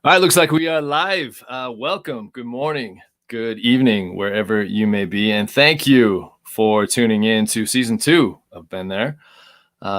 All right, looks like we are live. Welcome, good morning, good evening, wherever you may be. And thank you for tuning in to season 2 of BenThere.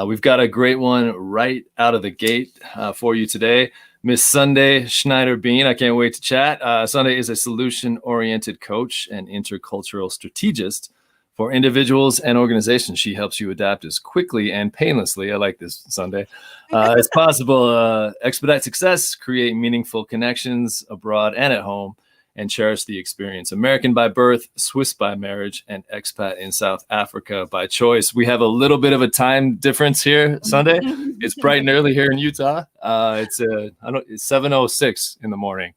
We've got a great one right out of the gate for you today. Miss Sundae Schneider-Bean. I can't wait to chat. Sundae is a solution-oriented coach and intercultural strategist for individuals and organizations. She helps you adapt as quickly and painlessly, I like this, Sundae, as possible. Expedite success, create meaningful connections abroad and at home, and cherish the experience. American by birth, Swiss by marriage, and expat in South Africa by choice. We have a little bit of a time difference here, Sundae. It's bright and early here in Utah. It's 7:06 in the morning.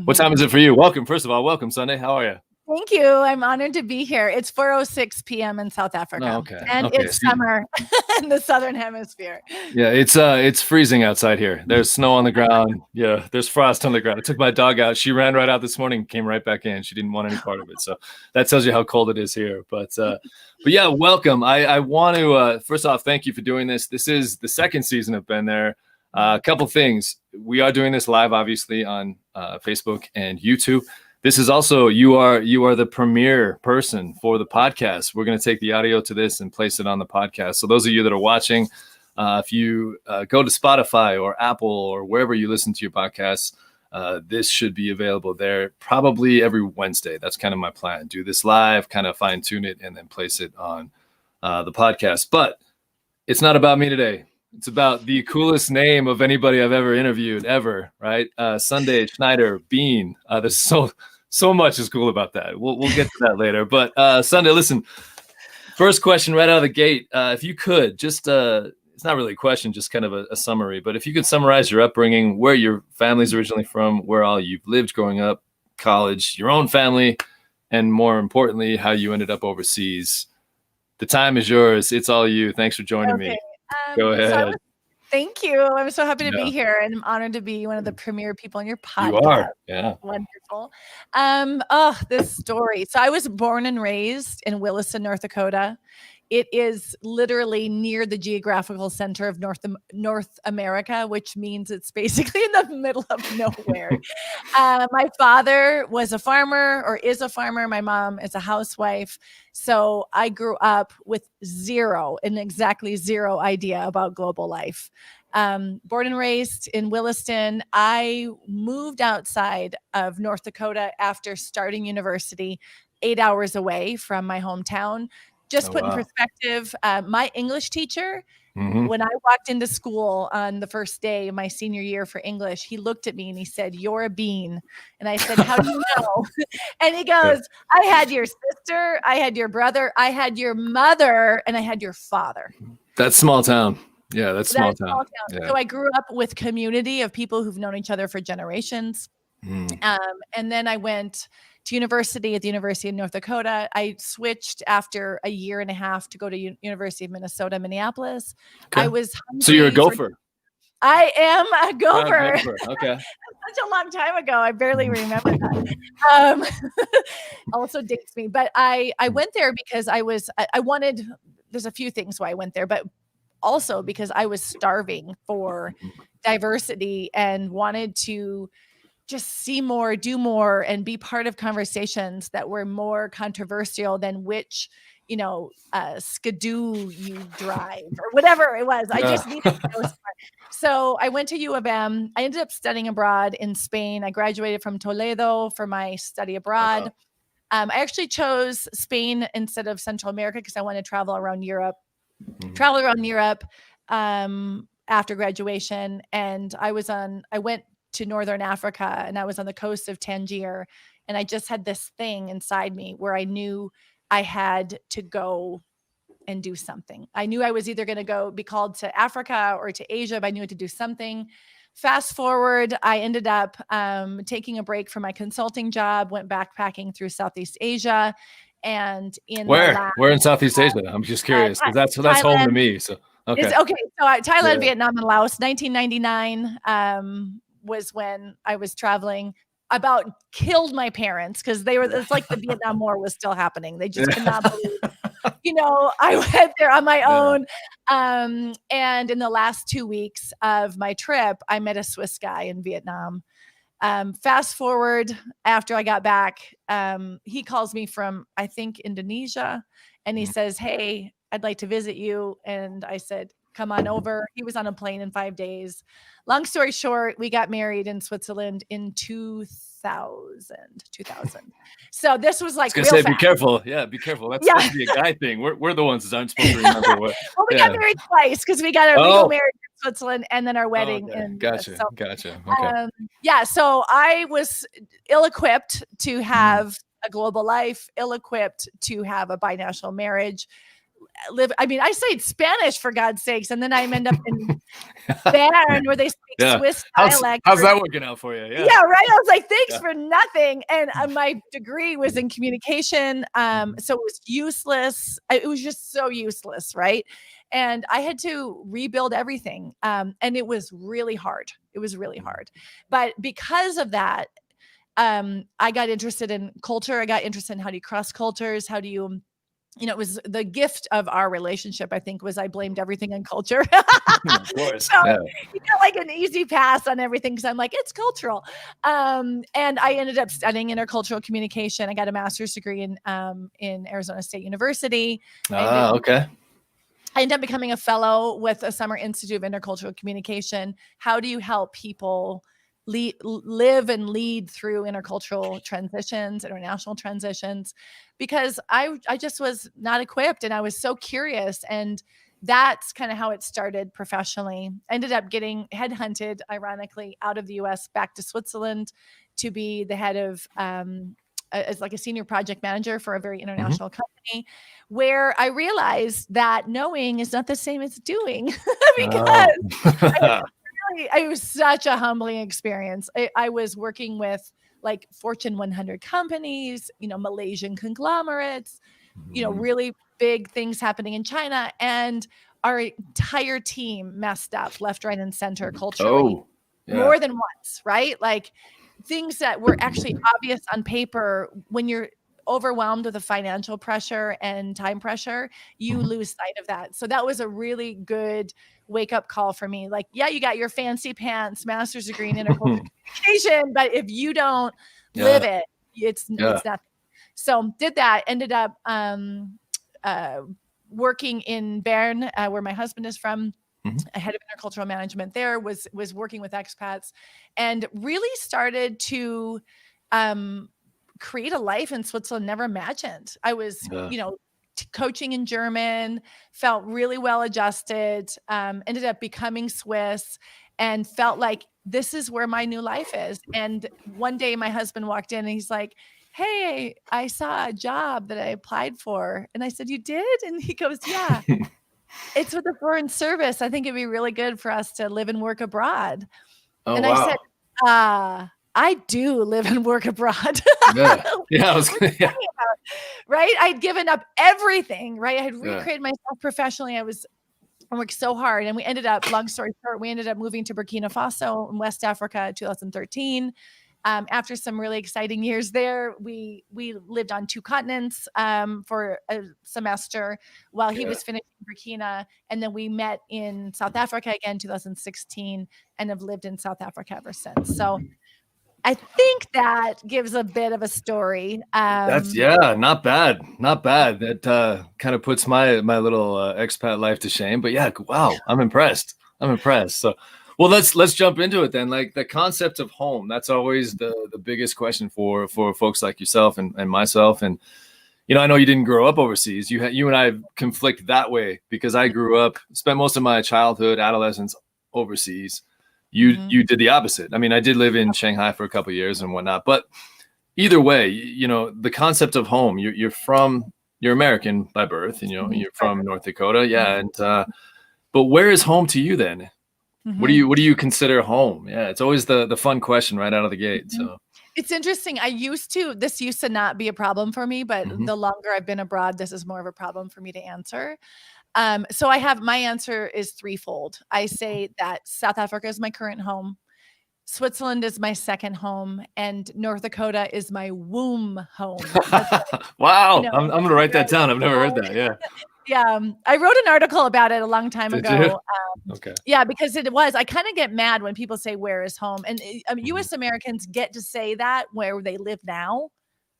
What time is it for you? Welcome, first of all. Welcome, Sundae. How are you? Thank you. I'm honored to be here. It's 4:06 p.m. in South Africa. Oh, okay. And it's summer in the Southern Hemisphere. Yeah, it's freezing outside here. There's snow on the ground. Yeah, there's frost on the ground. I took my dog out. She ran right out this morning, came right back in. She didn't want any part of it. So that tells you how cold it is here. But yeah, welcome. I want to, first off, thank you for doing this. This is the second season of BenThere. A couple things. We are doing this live, obviously, on Facebook and YouTube. This is also, you are the premier person for the podcast. We're going to take the audio to this and place it on the podcast. So those of you that are watching, if you go to Spotify or Apple or wherever you listen to your podcasts, this should be available there probably every Wednesday. That's kind of my plan. Do this live, kind of fine tune it, and then place it on the podcast. But it's not about me today. It's about the coolest name of anybody I've ever interviewed ever, right? Sundae Schneider-Bean. There's so much is cool about that. We'll get to that later. But Sundae, listen, first question right out of the gate. If you could just, it's not really a question, just kind of a summary, but if you could summarize your upbringing, where your family's originally from, where all you've lived growing up, college, your own family, and more importantly, how you ended up overseas. The time is yours. It's all you. Thanks for joining me. Go ahead. Thank you. I'm so happy to be here, and I'm honored to be one of the premier people on your podcast. You are, yeah. Wonderful. This story. So I was born and raised in Williston, North Dakota. It is literally near the geographical center of North America, which means it's basically in the middle of nowhere. My father was a farmer, or is a farmer. My mom is a housewife. So I grew up with exactly zero idea about global life. Born and raised in Williston. I moved outside of North Dakota after starting university, 8 hours away from my hometown. Just put in perspective, my English teacher, when I walked into school on the first day of my senior year for English, he looked at me and he said, "You're a bean." And I said, "How do you know?" And he goes, "I had your sister, I had your brother, I had your mother, and I had your father." That's small town. Yeah, that's small town. Yeah. So I grew up with community of people who've known each other for generations. And then I went to university at the University of North Dakota. I switched after a year and a half to go to University of Minnesota, Minneapolis. Okay. I was so you're a gopher. I am a gopher. Okay. Such a long time ago. I barely remember that. Also dates me. But I went there because I wanted, there's a few things why I went there, but also because I was starving for diversity and wanted to just see more, do more, and be part of conversations that were more controversial than which, skidoo you drive or whatever it was. I just needed to know smart. So I went to U of M. I ended up studying abroad in Spain. I graduated from Toledo for my study abroad. I actually chose Spain instead of Central America because I wanted to travel around Europe. After graduation, and I went to Northern Africa, and I was on the coast of Tangier, and I just had this thing inside me where I knew I had to go and do something. I knew I was either going to be called to Africa or to Asia, but I knew I had to do something. Fast forward, I ended up taking a break from my consulting job, went backpacking through Southeast Asia. And where in Southeast Asia? I'm just curious because that's Thailand, home to me. So okay. So Thailand, Vietnam, and Laos. 1999 was when I was traveling. About killed my parents because it's like the Vietnam War was still happening. They just could not believe. I went there on my own. And in the last 2 weeks of my trip, I met a Swiss guy in Vietnam. Fast forward after I got back, he calls me from, I think, Indonesia. And he says, hey, I'd like to visit you. And I said, come on over. He was on a plane in 5 days. Long story short, we got married in Switzerland in 2000. So this was like, I was gonna say, be careful. Yeah, be careful. That's supposed to be a guy thing. We're the ones that aren't supposed to remember what. Well, we got married twice because we got our legal marriage in Switzerland and then our wedding. Gotcha. Okay. So I was ill-equipped to have a global life, ill-equipped to have a binational marriage. I say Spanish for God's sakes, and then I end up in Bern where they speak Swiss dialect. How's that working out for you? Yeah, right. I was like, thanks for nothing. And my degree was in communication, so it was useless. It was just so useless, right? And I had to rebuild everything, and it was really hard. But because of that, I got interested in culture. I got interested in how do you cross cultures? How do you it was the gift of our relationship, I think, was I blamed everything on culture. Of course. So you got like an easy pass on everything because I'm like, it's cultural. And I ended up studying intercultural communication. I got a master's degree in Arizona State University. Okay. I ended up becoming a fellow with a Summer Institute of Intercultural Communication. How do you help people live and lead through intercultural transitions, international transitions, because I just was not equipped and I was so curious. And that's kind of how it started professionally. I ended up getting headhunted, ironically, out of the US back to Switzerland to be the head of, as like a senior project manager for a very international company, where I realized that knowing is not the same as doing because it was such a humbling experience. I was working with like Fortune 100 companies, Malaysian conglomerates, really big things happening in China. And our entire team messed up left, right, and center culturally more than once, right? Like things that were actually obvious on paper. When you're overwhelmed with the financial pressure and time pressure, you lose sight of that. So that was a really good wake up call for me. Like, yeah, you got your fancy pants master's degree in intercultural communication, but if you don't live it, it's nothing. So did that, ended up working in Bern, where my husband is from. A head of intercultural management there, was working with expats and really started to create a life in Switzerland never imagined. I was, coaching in German, felt really well adjusted, ended up becoming Swiss and felt like this is where my new life is. And one day my husband walked in and he's like, hey, I saw a job that I applied for. And I said, you did? And he goes, yeah. It's with the Foreign Service. I think it'd be really good for us to live and work abroad. I said, I do live and work abroad. Right? I'd given up everything, right? I had recreated myself professionally. I worked so hard. And we ended up, long story short, moving to Burkina Faso in West Africa in 2013. After some really exciting years there, we lived on 2 continents for a semester while he was finishing Burkina. And then we met in South Africa again, 2016, and have lived in South Africa ever since. So I think that gives a bit of a story. That's not bad. That kind of puts my little expat life to shame. But wow, I'm impressed. So. Well, let's jump into it then. Like the concept of home, that's always the biggest question for folks like yourself and myself. And, I know you didn't grow up overseas. You and I conflict that way because I grew up, spent most of my childhood, adolescence overseas. You did the opposite. I mean, I did live in Shanghai for a couple of years and whatnot, but either way, the concept of home, you're American by birth and, you're from North Dakota. Yeah. And, but where is home to you then? What do you consider home? Yeah, it's always the fun question right out of the gate. So it's interesting. This used to not be a problem for me, but the longer I've been abroad, this is more of a problem for me to answer. So my answer is threefold. I say that South Africa is my current home, Switzerland is my second home, and North Dakota is my womb home. Wow, I'm going to write that down. I've never heard that. Yeah. Yeah, I wrote an article about it a long time Did ago. you? Okay. Yeah, because I kind of get mad when people say, "Where is home?" And U.S. Americans get to say that where they live now,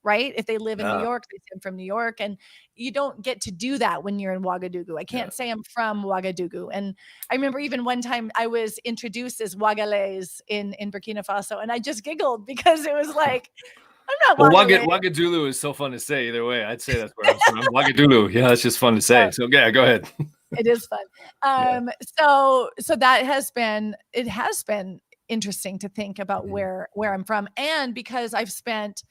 right? If they live in New Yeah. York, they say I'm from New York, and you don't get to do that when you're in Ouagadougou. I can't say I'm from Ouagadougou. And I remember even one time I was introduced as Ouagalaise in Burkina Faso, and I just giggled because it was like, I'm not Well, Ouagalaise. Ouagadougou is so fun to say either way. I'd say that's where I'm from. Ouagadougou. Yeah, it's just fun to say. So yeah, go ahead. It is fun. So that has been interesting to think about where I'm from. And because I've spent,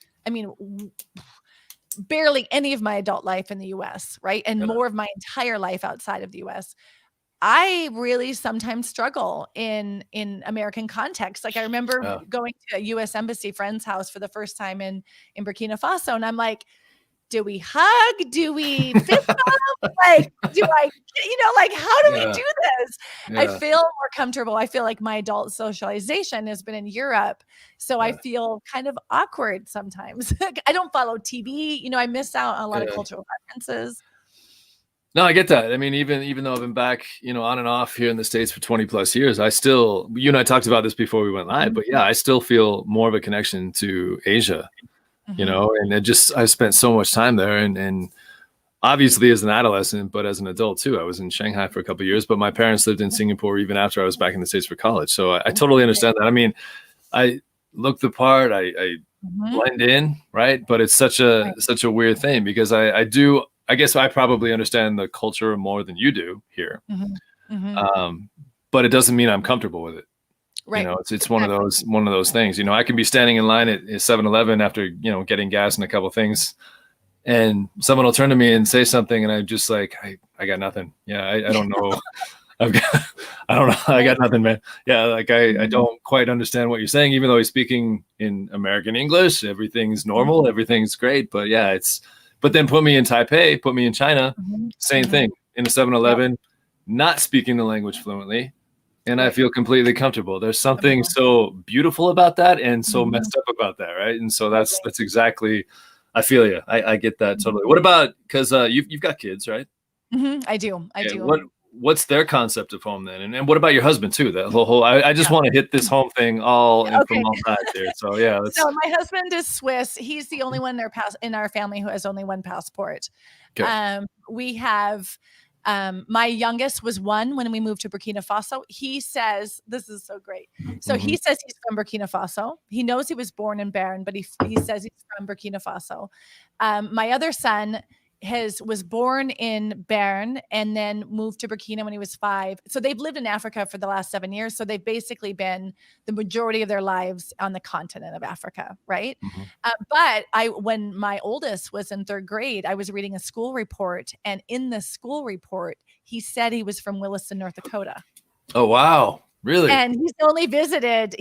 barely any of my adult life in the US, right? And more of my entire life outside of the US. I really sometimes struggle in American context. Like I remember going to a US embassy friend's house for the first time in Burkina Faso. And I'm like, do we hug? Do we fist bump? Like, how do we do this? Yeah. I feel more comfortable. I feel like my adult socialization has been in Europe. So I feel kind of awkward sometimes. I don't follow TV. I miss out on a lot of cultural references. No, I get that. I mean, even though I've been back, on and off here in the States for 20 plus years, I still, you and I talked about this before we went live, but yeah, I still feel more of a connection to Asia. And I spent so much time there and obviously as an adolescent, but as an adult too. I was in Shanghai for a couple of years, but my parents lived in Singapore even after I was back in the States for college. So I totally understand that. I mean, I look the part, I blend in, right? But it's such a weird thing because I guess I probably understand the culture more than you do here. But it doesn't mean I'm comfortable with it. Right. It's one of those things. I can be standing in line at 7-Eleven after, getting gas and a couple of things, and someone will turn to me and say something, and I'm just like, I got nothing. Yeah, I don't know. I don't know. I got nothing, man. Yeah, like I don't quite understand what you're saying, even though he's speaking in American English. Everything's normal. Everything's great. But yeah, but then put me in Taipei, put me in China, same thing, in a 7-Eleven, not speaking the language fluently. And I feel completely comfortable. There's something so beautiful about that and so messed up about that, right? And so that's exactly, I feel you. I get that totally. What about, because you've got kids, right? I do. I do. What's their concept of home then? And what about your husband too? That whole I just want to hit this home thing all from all sides here. So yeah. So my husband is Swiss. He's the only one in our family who has only one passport. Okay. We have. My youngest was 1 when we moved to Burkina Faso. He says, this is so great. So he says he's from Burkina Faso. He knows he was born in Bern, but he says he's from Burkina Faso. My other son was born in Bern and then moved to Burkina when he was 5. So they've lived in Africa for the last 7 years. So they've basically been the majority of their lives on the continent of Africa, right? But when my oldest was in 3rd grade, I was reading a school report, and in the school report, he said he was from Williston, North Dakota. Oh, wow. Really? And he's only visited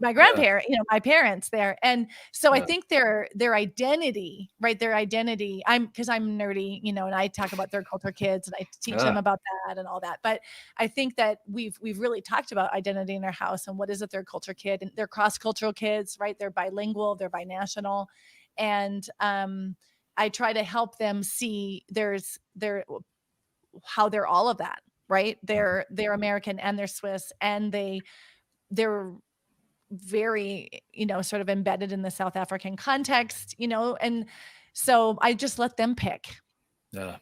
my grandparents, my parents there. And so I think their identity, right? Their identity, because I'm nerdy, and I talk about third culture kids and I teach them about that and all that. But I think that we've really talked about identity in our house and what is a third culture kid, and they're cross-cultural kids, right? They're bilingual, they're binational. And I try to help them see how they're all of that. Right. They're American and they're Swiss, and they're very, sort of embedded in the South African context, and so I just let them pick. Yeah,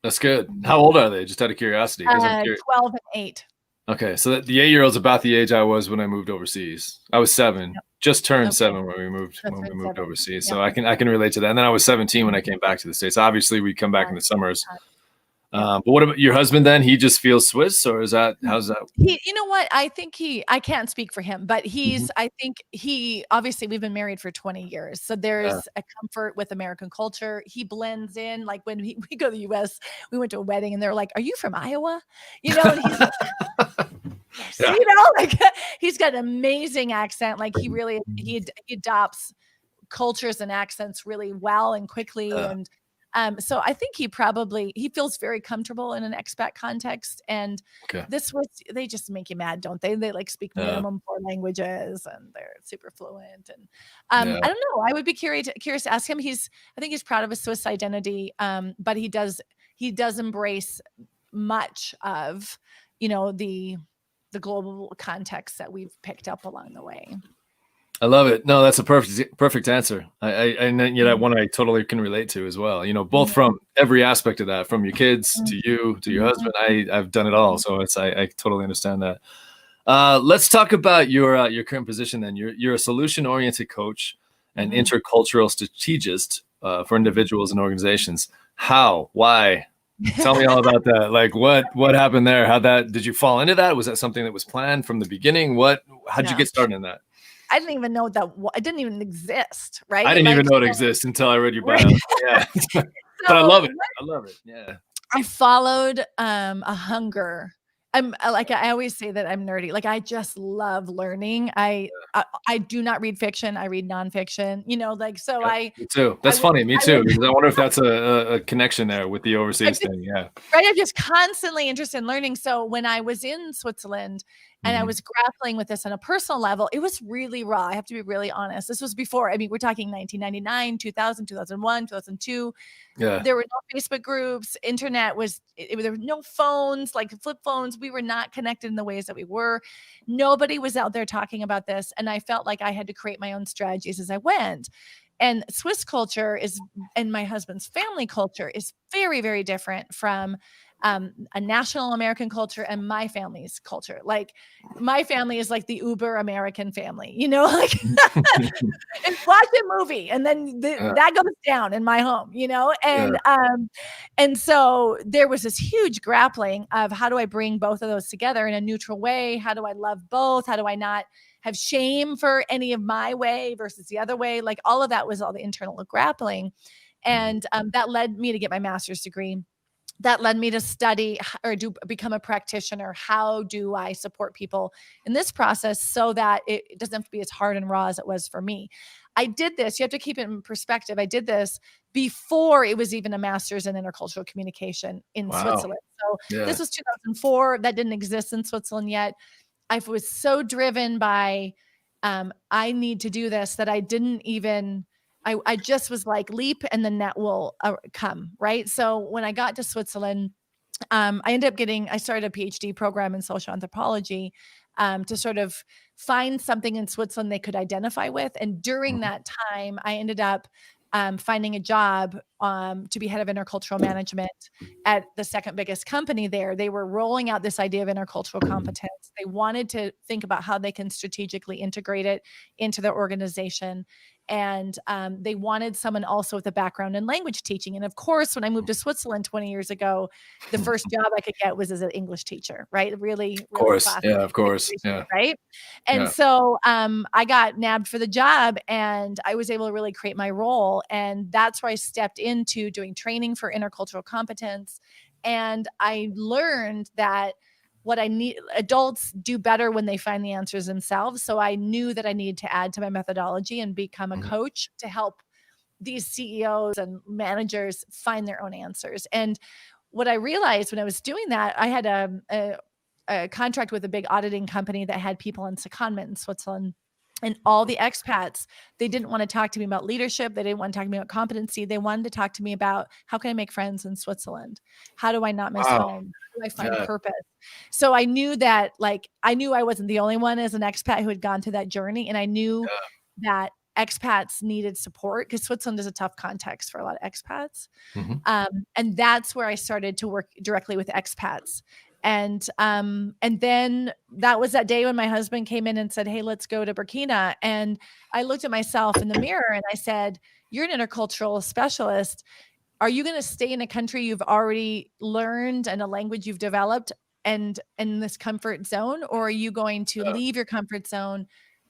that's good. How old are they? Just out of curiosity. 12 and 8. Okay. So the 8-year-old's about the age I was when I moved overseas. I was 7, just turned 7 when we moved overseas. So I can relate to that. And then I was 17 when I came back to the States. Obviously we come back in the summers. But what about your husband then? He just feels Swiss, or how's that? You know what? I think I can't speak for him, but I think obviously we've been married for 20 years. So there's a comfort with American culture. He blends in. Like when we go to the US, we went to a wedding and they're like, "Are you from Iowa?" And he's like, yes, he's got an amazing accent. Like he really, he adopts cultures and accents really well and quickly. And so I think he feels very comfortable in an expat context. And they just make you mad, don't they? They speak minimum 4 languages and they're super fluent. And I don't know. I would be curious to ask him. I think he's proud of his Swiss identity. But he he does embrace much of, the global context that we've picked up along the way. I love it. No, that's a perfect answer. And that one I totally can relate to as well. Both from every aspect of that, from your kids to you to your husband. I've done it all, so I totally understand that. Let's talk about your current position. Then you're a solution-oriented coach and intercultural strategist for individuals and organizations. How? Why? Tell me all about that. Like what happened there? Did you fall into that? Was that something that was planned from the beginning? How'd you get started in that? I didn't even know that it didn't even exist, right? I didn't even know it exists until I read your bio. Yeah. But I love it. I love it. Yeah. I followed a hunger. I always say that I'm nerdy. Like I just love learning. I do not read fiction. I read nonfiction. Me too. That's funny. Me too. Because I wonder if that's a connection there with the overseas thing. Yeah. Right. I'm just constantly interested in learning. So when I was in Switzerland and I was grappling with this on a personal level, it was really raw. I have to be really honest. This was before. I mean, we're talking 1999, 2000, 2001, 2002. Yeah. There were no Facebook groups. Internet there were no phones, like flip phones. We were not connected in the ways that we were. Nobody was out there talking about this. And I felt like I had to create my own strategies as I went. And Swiss culture and my husband's family culture is very, very different from a national American culture and my family's culture. Like my family is like the uber American family, like and watch a movie and then that goes down in my home, and so there was this huge grappling of how do I bring both of those together in a neutral way? How do I love both? How do I not have shame for any of my way versus the other way? Like all of that was all the internal grappling. And that led me to get my master's degree. That led me to study or become a practitioner. How do I support people in this process so that it doesn't have to be as hard and raw as it was for me? I did this. You have to keep it in perspective. I did this before it was even a master's in intercultural communication in Switzerland. So this was 2004. That didn't exist in Switzerland yet. I was so driven by, I need to do this that I didn't even, I just was like, leap and the net will come, right? So when I got to Switzerland, I started a PhD program in social anthropology to sort of find something in Switzerland they could identify with. And during that time, I ended up finding a job to be head of intercultural management at the second biggest company there. They were rolling out this idea of intercultural competence. They wanted to think about how they can strategically integrate it into their organization. And they wanted someone also with a background in language teaching. And of course, when I moved to Switzerland 20 years ago, the first job I could get was as an English teacher, right? Really, of course. Yeah, of course. Yeah. Right. And so I got nabbed for the job and I was able to really create my role. And that's where I stepped into doing training for intercultural competence. And I learned that adults do better when they find the answers themselves. So I knew that I needed to add to my methodology and become a coach to help these CEOs and managers find their own answers. And what I realized when I was doing that, I had a contract with a big auditing company that had people in secondment in Switzerland. And all the expats, they didn't want to talk to me about leadership. They didn't want to talk to me about competency. They wanted to talk to me about how can I make friends in Switzerland? How do I not miss home? How do I find purpose? So I knew that, I knew I wasn't the only one as an expat who had gone through that journey. And I knew that expats needed support because Switzerland is a tough context for a lot of expats. And that's where I started to work directly with expats. And then that was that day when my husband came in and said, "Hey, let's go to Burkina." And I looked at myself in the mirror and I said, "You're an intercultural specialist. Are you going to stay in a country you've already learned and a language you've developed and in this comfort zone? Or are you going to leave your comfort zone,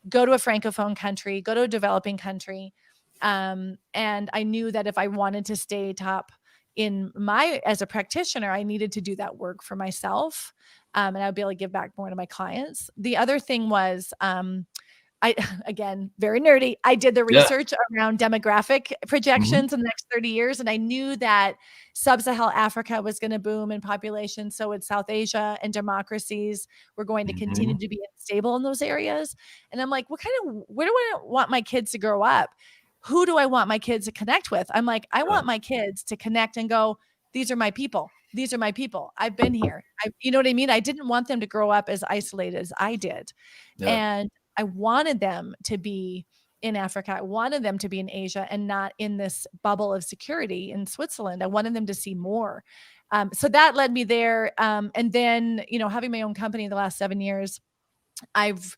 go to a Francophone country, go to a developing country?" And I knew that if I wanted to stay top as a practitioner, I needed to do that work for myself. And I'd be able to give back more to my clients. The other thing was, again, very nerdy. I did the research around demographic projections in the next 30 years. And I knew that sub-Saharan Africa was going to boom in population. So would South Asia, and democracies were going to continue to be unstable in those areas. And I'm like, where do I want my kids to grow up? Who do I want my kids to connect with? I'm like, I want my kids to connect and go, these are my people. These are my people. I've been here. You know what I mean? I didn't want them to grow up as isolated as I did. Yeah. And I wanted them to be in Africa. I wanted them to be in Asia and not in this bubble of security in Switzerland. I wanted them to see more. So that led me there. And then, having my own company the last 7 years, I've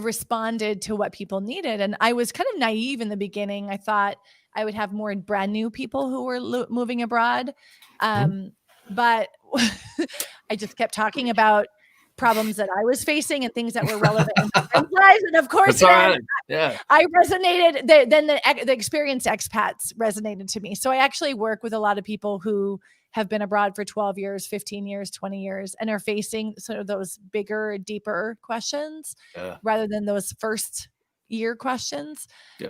responded to what people needed. And I was kind of naive in the beginning. I thought I would have more brand new people who were moving abroad. But I just kept talking about problems that I was facing and things that were relevant in my friends' lives. And of course, I resonated. Then the experienced expats resonated to me. So I actually work with a lot of people who have been abroad for 12 years, 15 years, 20 years, and are facing sort of those bigger, deeper questions rather than those first year questions.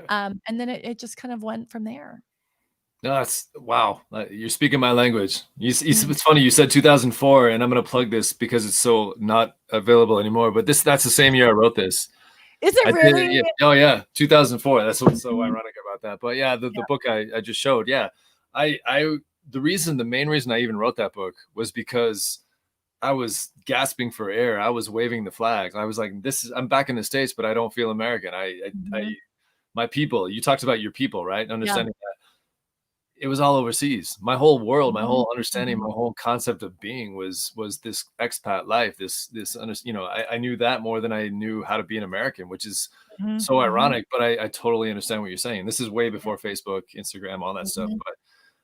And then it just kind of went from there. No, that's wow. You're speaking my language. It's funny. You said 2004, and I'm going to plug this because it's so not available anymore. But that's the same year I wrote this. Is it really? Yeah. Oh yeah, 2004. That's what's so ironic about that. But yeah, the book I just showed. Yeah, the main reason I even wrote that book was because I was gasping for air. I was waving the flags. I was like, I'm back in the States, but I don't feel American. My people, you talked about your people, right? Understanding that it was all overseas. My whole world, my whole understanding, my whole concept of being was this expat life. I knew that more than I knew how to be an American, which is so ironic, but I totally understand what you're saying. This is way before Facebook, Instagram, all that stuff.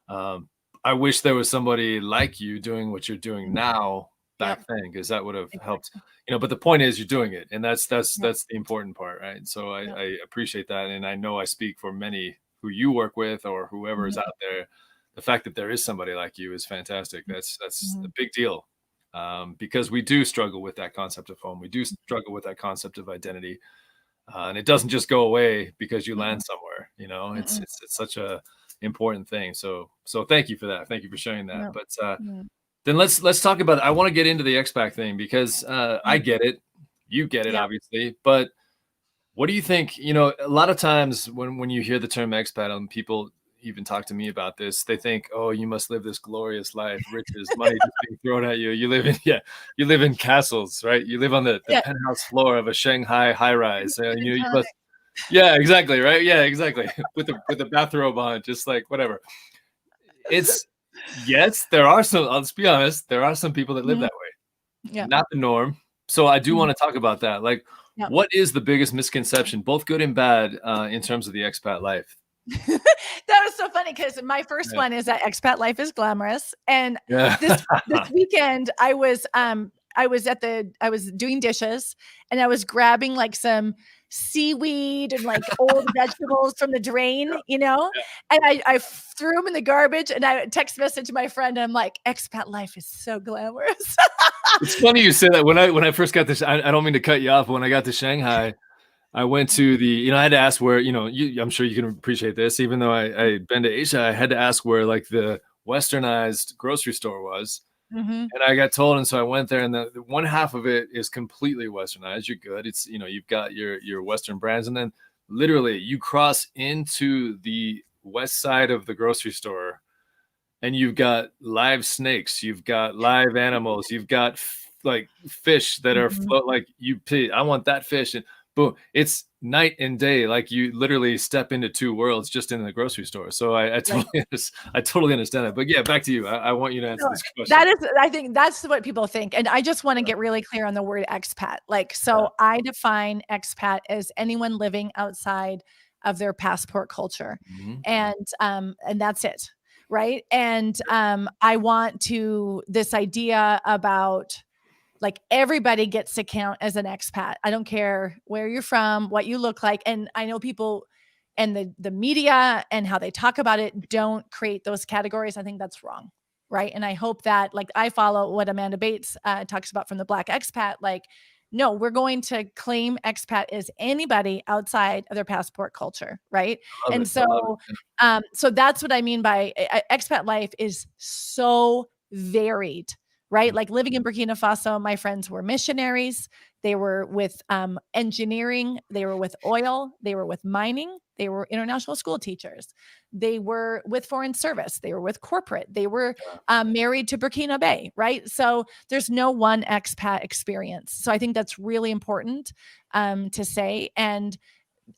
But I wish there was somebody like you doing what you're doing now back then, because that would have helped, but the point is you're doing it. And that's the important part. Right. So I appreciate that. And I know I speak for many who you work with or whoever is out there. The fact that there is somebody like you is fantastic. That's a big deal. Because we do struggle with that concept of home. We do struggle with that concept of identity. And it doesn't just go away because you land somewhere, it's such a important thing. So thank you for that. Thank you for sharing that. But then let's talk about it. I want to get into the expat thing because I get it. You get it, obviously. But what do you think? A lot of times when you hear the term expat, and people even talk to me about this, they think, oh, you must live this glorious life, riches, money just being thrown at you. You live in castles, right? You live on the penthouse floor of a Shanghai high rise. You must. Yeah, exactly. Right. Yeah, exactly. with the bathrobe on, just like whatever. There are some, let's be honest, there are some people that live that way. Yeah. Not the norm. So I do want to talk about that. Like, what is the biggest misconception, both good and bad, in terms of the expat life? That was so funny because my first one is that expat life is glamorous. And this weekend I was doing dishes and I was grabbing like some seaweed and like old vegetables from the drain, and I threw them in the garbage and I text message my friend and I'm like, expat life is so glamorous. It's funny you say that. When I first got this, I don't mean to cut you off, but when I got to Shanghai, I went to I had to ask where, I'm sure you can appreciate this, even though I'd been to Asia, I had to ask where like the westernized grocery store was. And I got told, and so I went there, and the one half of it is completely westernized. You're good. It's, you've got your Western brands, and then literally you cross into the west side of the grocery store, and you've got live snakes, you've got live animals, you've got like fish that are I want that fish, and boom, it's night and day. Like you literally step into two worlds just in the grocery store. So I totally understand that. But yeah, back to you. I want you to answer this question. I think that's what people think. And I just want to get really clear on the word expat. I define expat as anyone living outside of their passport culture. And that's it. Right. And I want this idea about like everybody gets to count as an expat. I don't care where you're from, what you look like. And I know people and the media and how they talk about it don't create those categories. I think that's wrong. Right. And I hope that I follow what Amanda Bates talks about from the Black expat. No, we're going to claim expat as anybody outside of their passport culture. Right. And so that's what I mean by expat life is so varied. right? Like living in Burkina Faso, my friends were missionaries. They were with engineering. They were with oil. They were with mining. They were international school teachers. They were with foreign service. They were with corporate. They were married to Burkina Faso, right? So there's no one expat experience. So I think that's really important to say. And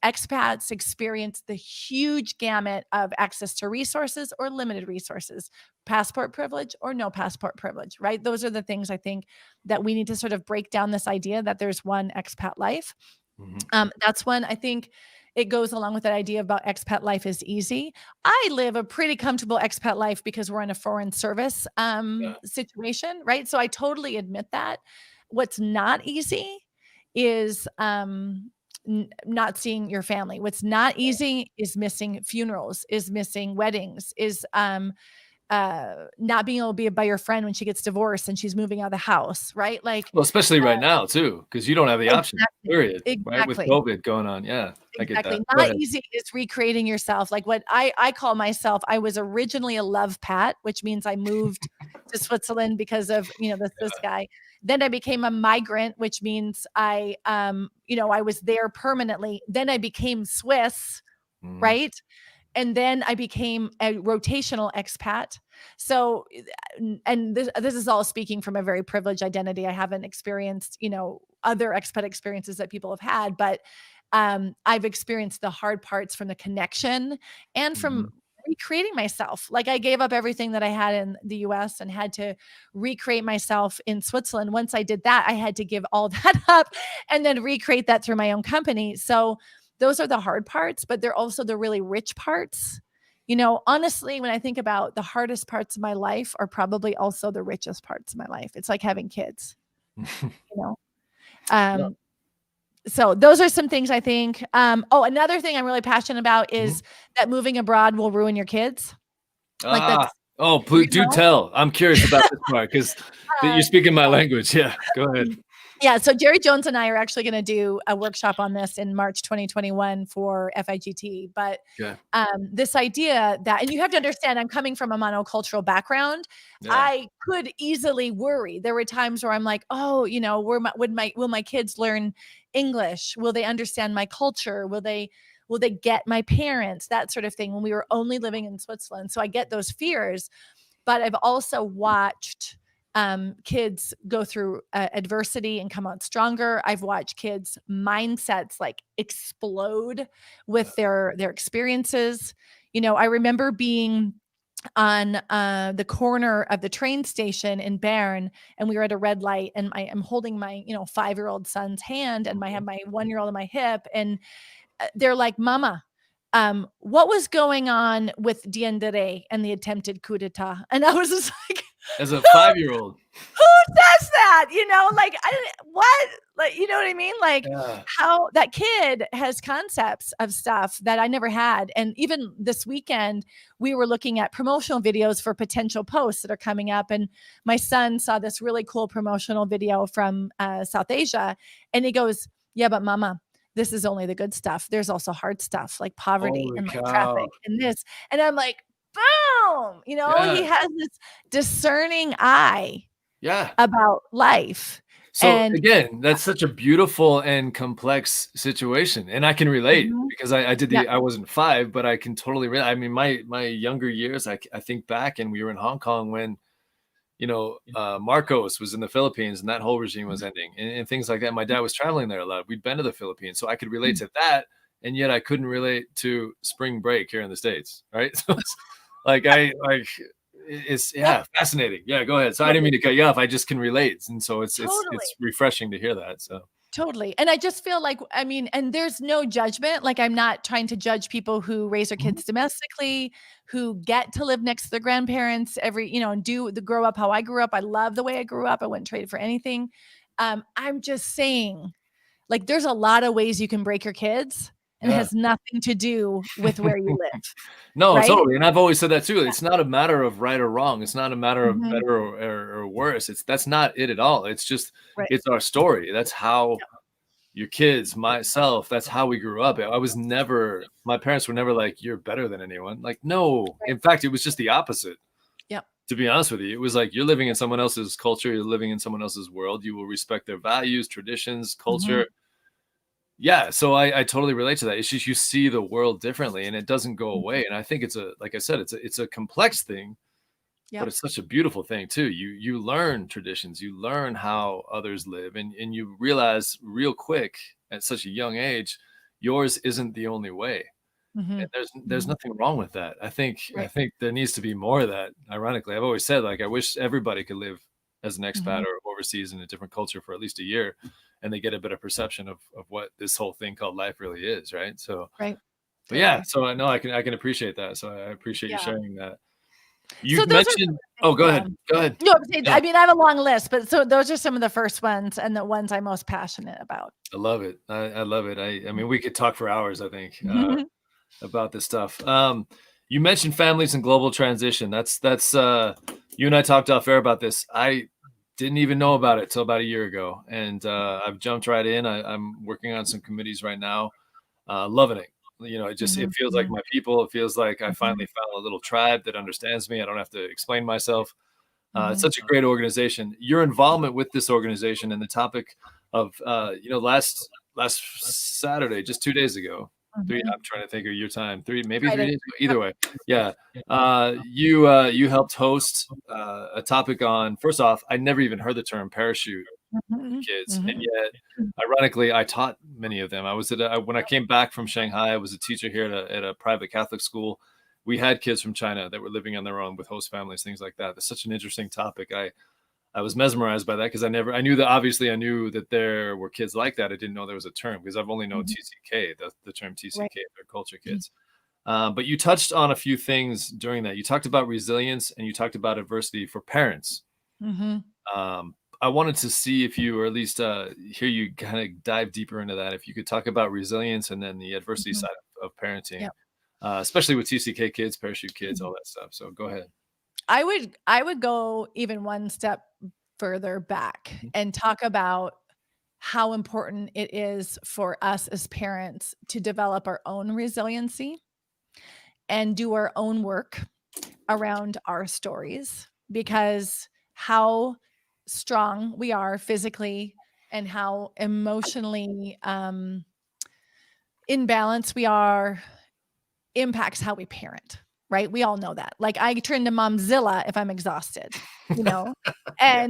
expats experience the huge gamut of access to resources or limited resources, passport privilege or no passport privilege, right? Those are the things I think that we need to sort of break down this idea that there's one expat life. That's when I think it goes along with that idea about expat life is easy. I live a pretty comfortable expat life because we're in a foreign service situation, right? So I totally admit that. What's not easy is not seeing your family. What's not easy is missing funerals, is missing weddings, is not being able to be by your friend when she gets divorced and she's moving out of the house, right? Like, well, especially right now too, because you don't have the option, period. Exactly. Right, with COVID going on. Yeah, I get that. Not easy is recreating yourself. Like what I call myself, I was originally a love pat, which means I moved to Switzerland because of, this guy. Then I became a migrant, which means I was there permanently. Then I became Swiss, right? And then I became a rotational expat. So, and this is all speaking from a very privileged identity. I haven't experienced, other expat experiences that people have had, but I've experienced the hard parts from the connection and from recreating myself. Like I gave up everything that I had in the US and had to recreate myself in Switzerland. Once I did that, I had to give all that up and then recreate that through my own company. So those are the hard parts, but they're also the really rich parts. Honestly, when I think about the hardest parts of my life are probably also the richest parts of my life. It's like having kids, So those are some things I think. Another thing I'm really passionate about is that moving abroad will ruin your kids. Please do tell. I'm curious about this part because you're speaking my language. Yeah, go ahead. Yeah, so Jerry Jones and I are actually going to do a workshop on this in March 2021 for FIGT. But this idea that, and you have to understand, I'm coming from a monocultural background. Yeah. I could easily worry. There were times where I'm like, will my kids learn English? Will they understand my culture? Will they get my parents? That sort of thing when we were only living in Switzerland. So I get those fears, but I've also watched kids go through adversity and come out stronger. I've watched kids' mindsets like explode with their experiences. I remember being on the corner of the train station in Bern, and we were at a red light, and I'm holding my 5-year-old son's hand, and I have my 1-year-old on my hip, and they're like, "Mama, what was going on with BenThere and the attempted coup d'etat?" And I was just like, as a 5-year-old, who does that? Like, you know what I mean? Like how that kid has concepts of stuff that I never had. And even this weekend, we were looking at promotional videos for potential posts that are coming up. And my son saw this really cool promotional video from South Asia. And he goes, "Yeah, but Mama, this is only the good stuff. There's also hard stuff like poverty and like traffic and this." And I'm like, boom, he has this discerning eye about life. So again, that's such a beautiful and complex situation. And I can relate because I wasn't 5, but I can totally relate. I mean, my younger years, I think back, and we were in Hong Kong when, Marcos was in the Philippines and that whole regime was ending and things like that. My dad was traveling there a lot. We'd been to the Philippines, so I could relate to that. And yet I couldn't relate to spring break here in the States. Right. So it's fascinating. Yeah, go ahead. So I didn't mean to cut you off. I just can relate. And so it's refreshing to hear that. So totally. And I just feel like, and there's no judgment. Like I'm not trying to judge people who raise their kids domestically, who get to live next to their grandparents and grow up how I grew up. I love the way I grew up. I wouldn't trade it for anything. I'm just saying, like, there's a lot of ways you can break your kids. And it has nothing to do with where you live. No, right? Totally. And I've always said that too. It's not a matter of right or wrong. It's not a matter of better or worse. That's not it at all. It's just, it's our story. That's how your kids, myself, that's how we grew up. My parents were never like, "You're better than anyone." Like, no. In fact, it was just the opposite. Yep. to be honest with you, it was like you're living in someone else's culture, you're living in someone else's world. You will respect their values, traditions, culture. Mhm. Yeah, so I totally relate to that. It's just you see the world differently, and it doesn't go Mhm. away. And I think it's a, like I said, it's a complex thing, but Yep. it's such a beautiful thing too. You learn traditions, you learn how others live, and you realize real quick at such a young age, yours isn't the only way. And Mhm. there's Mhm. nothing wrong with that. I Right. think there needs to be more of that. Ironically, I've always said, like, I wish everybody could live as an expat Mhm. or overseas in a different culture for at least a year, and they get a better perception of what this whole thing called life really is, right? So, Right. but yeah, Totally. so I know I can appreciate that. So I appreciate you Yeah. sharing that. So You've those are some mentioned. of the Oh, things, go yeah. ahead. Go ahead. No, I'm saying, Yeah. I mean, I have a long list, but so those are some of the first ones and the ones I'm most passionate about. I love it. I love it. I mean, we could talk for hours, I think, about this stuff. You mentioned families and global transition. That's you and I talked off air about this. I didn't even know about it till about a year ago, and I've jumped right in. I'm working on some committees right now, loving it. You know, it Mhm. feels like Mhm. my people. It feels like I finally Mhm. found a little tribe that understands me. I don't have to explain myself. It's Mhm. such a great organization. Your involvement with this organization and the topic of, last Saturday, just 2 days ago, three. Mhm. I'm trying to think of your time. Maybe three Friday. days ago. Either Yep. way, yeah. You helped host a topic on. First off, I never even heard the term parachute Mhm. kids, and Mhm. yet, ironically, I taught many of them. I was when I came back from Shanghai, I was a teacher here at a private Catholic school. We had kids from China that were living on their own with host families, things like that. That's such an interesting topic. I was mesmerized by that because I knew that, obviously I knew that there were kids like that. I didn't know there was a term because I've only known Mhm. TCK, the term Right. TCK, they're culture kids. But you touched on a few things during that. You talked about resilience and you talked about adversity for parents. Mhm. I wanted to see if you, or at least hear you kind of dive deeper into that. If you could talk about resilience and then the adversity Mhm. side of parenting, Yep. especially with TCK kids, parachute kids, all that stuff. So go ahead. I would go even one step further back Mhm. and talk about how important it is for us as parents to develop our own resiliency and do our own work around our stories, because how strong we are physically and how emotionally in balance we are impacts how we parent, right? We all know that. Like, I turn to Momzilla if I'm exhausted, you know? Yeah.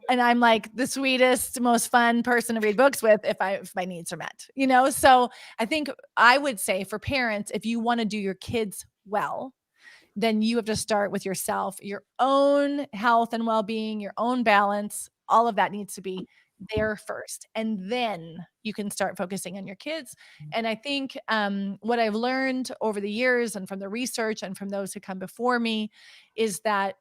And I'm like the sweetest, most fun person to read books with if my needs are met, you know? So I think I would say for parents, if you want to do your kids well, then you have to start with yourself, your own health and well-being, your own balance. All of that needs to be there first, and then you can start focusing on your kids. And I think what I've learned over the years and from the research and from those who come before me is that